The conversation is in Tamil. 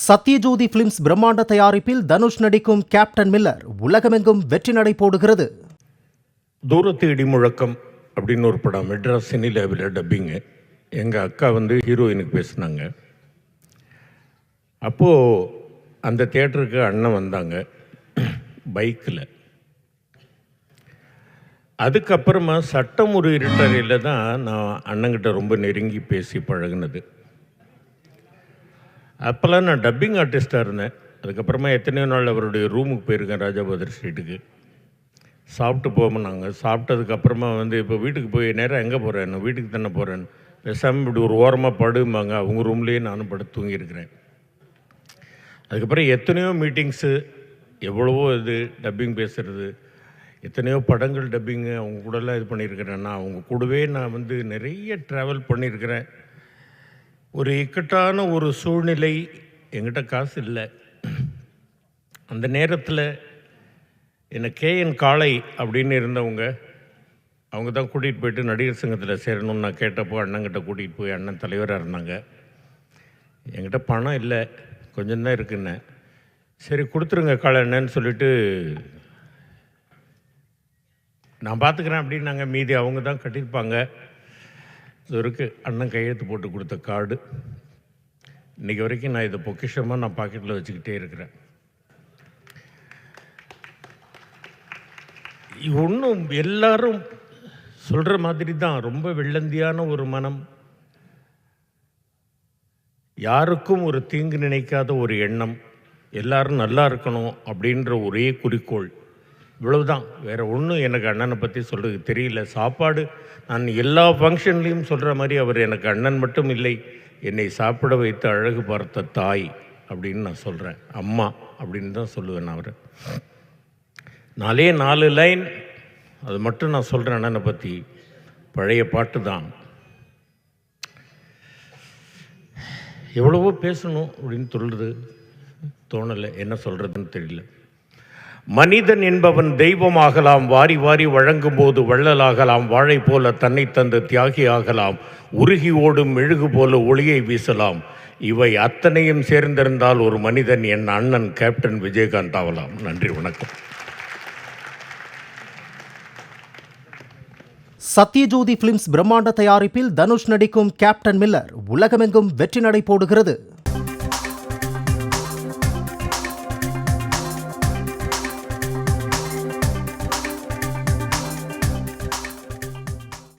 சத்யஜோதி பிலிம்ஸ் பிரம்மாண்ட தயாரிப்பில் தனுஷ் நடிக்கும் கேப்டன் மில்லர் உலகமெங்கும் வெற்றி நடை போடுகிறது. தூரத்து இடிமுழக்கம் அப்படின்னு ஒரு படம் மெட்ராஸ் சினி லேபில் டப்பிங்கு. எங்கள் அக்கா ஹீரோயினுக்கு பேசினாங்க. அப்போது அந்த தியேட்டருக்கு அண்ணன் வந்தாங்க பைக்கில். அதுக்கப்புறமா சட்டம் ஒரு இருட்டறையில் தான் நான் அண்ணங்கிட்ட ரொம்ப நெருங்கி பேசி பழகினது. அப்போல்லாம் நான் டப்பிங் ஆர்டிஸ்ட்டாக இருந்தேன். அதுக்கப்புறமா எத்தனையோ நாள் அவருடைய ரூமுக்கு போயிருக்கேன், ராஜாபாதர் ஸ்ட்ரீட்டுக்கு. சாப்பிட்டு போனாங்க. சாப்பிட்டதுக்கப்புறமா இப்போ வீட்டுக்கு போய் நேராக எங்கே போகிறேன், நான் வீட்டுக்கு தானே போகிறேன், பேசாமல் இப்படி ஒரு ஓரமாக படுமாங்க. அவங்க ரூம்லேயே நானும் படுத்து தூங்கியிருக்கிறேன். அதுக்கப்புறம் எத்தனையோ மீட்டிங்ஸு, எவ்வளவோ இது டப்பிங் பேசுகிறது, எத்தனையோ படங்கள் டப்பிங்கு அவங்க கூடலாம் இது பண்ணியிருக்கிறேன். நான் அவங்க கூடவே நான் நிறைய ட்ராவல் பண்ணியிருக்கிறேன். ஒரு இக்கட்டான ஒரு சூழ்நிலை, என்கிட்ட காசு இல்லை. அந்த நேரத்தில் என்னை KN காளை அப்படின்னு இருந்தவங்க, அவங்க தான் கூட்டிகிட்டு போயிட்டு நடிகர் சங்கத்தில் சேரணும்னு நான் கேட்டப்போ அண்ணங்கிட்ட கூட்டிகிட்டு போய் அண்ணன் தலைவராக இருந்தாங்க. என்கிட்ட பணம் இல்லை, கொஞ்சம்தான் இருக்குன்னு. சரி கொடுத்துருங்க காளை என்னன்னு சொல்லிவிட்டு நான் பார்த்துக்கிறேன் அப்படின்னாங்க. மீதி அவங்க தான் கட்டியிருப்பாங்க. இது இருக்குது அண்ணன் கையெழுத்து போட்டு கொடுத்த கார்டு. இன்றைக்கி வரைக்கும் நான் இதை பொக்கிஷமாக நான் பாக்கெட்டில் வச்சுக்கிட்டே இருக்கிறேன். ஒன்றும் எல்லாரும் சொல்கிற மாதிரி தான், ரொம்ப வெள்ளந்தியான ஒரு மனம், யாருக்கும் ஒரு தீங்கு நினைக்காத ஒரு எண்ணம், எல்லாரும் நல்லா இருக்கணும் அப்படின்ற ஒரே குறிக்கோள், இவ்வளவுதான். வேறு ஒன்றும் எனக்கு அண்ணனை பற்றி சொல்கிறது தெரியல. சாப்பாடு நான் எல்லா ஃபங்க்ஷன்லேயும் சொல்கிற மாதிரி அவர் எனக்கு அண்ணன் மட்டும் இல்லை, என்னை சாப்பிட வைத்து அழகு பார்த்த தாய் அப்படின்னு நான் சொல்கிறேன். அம்மா அப்படின்னு தான் சொல்லுவேன் நான் அவரை. 4 லைன் அது மட்டும் நான் சொல்கிறேன் அண்ணனை பற்றி. பழைய பாட்டு தான். எவ்வளவோ பேசணும் அப்படின்னு சொல்கிறது தோணலை, என்ன சொல்கிறதுன்னு தெரியல. மனிதன் என்பவன் தெய்வமாகலாம், வாரி வாரி வழங்கும் போது வள்ளலாகலாம், வாழை போல தன்னை தந்து தியாகி ஆகலாம், உருகி ஓடும் மெழுகு போல ஒளியை வீசலாம். இவை அத்தனையும் சேர்ந்திருந்தால் ஒரு மனிதன் என் அண்ணன் கேப்டன் விஜயகாந்த் ஆகலாம். நன்றி, வணக்கம். சத்யஜோதி பிலிம்ஸ் பிரம்மாண்ட தயாரிப்பில் தனுஷ் நடிக்கும் கேப்டன் மில்லர் உலகமெங்கும் வெற்றி நடை போடுகிறது.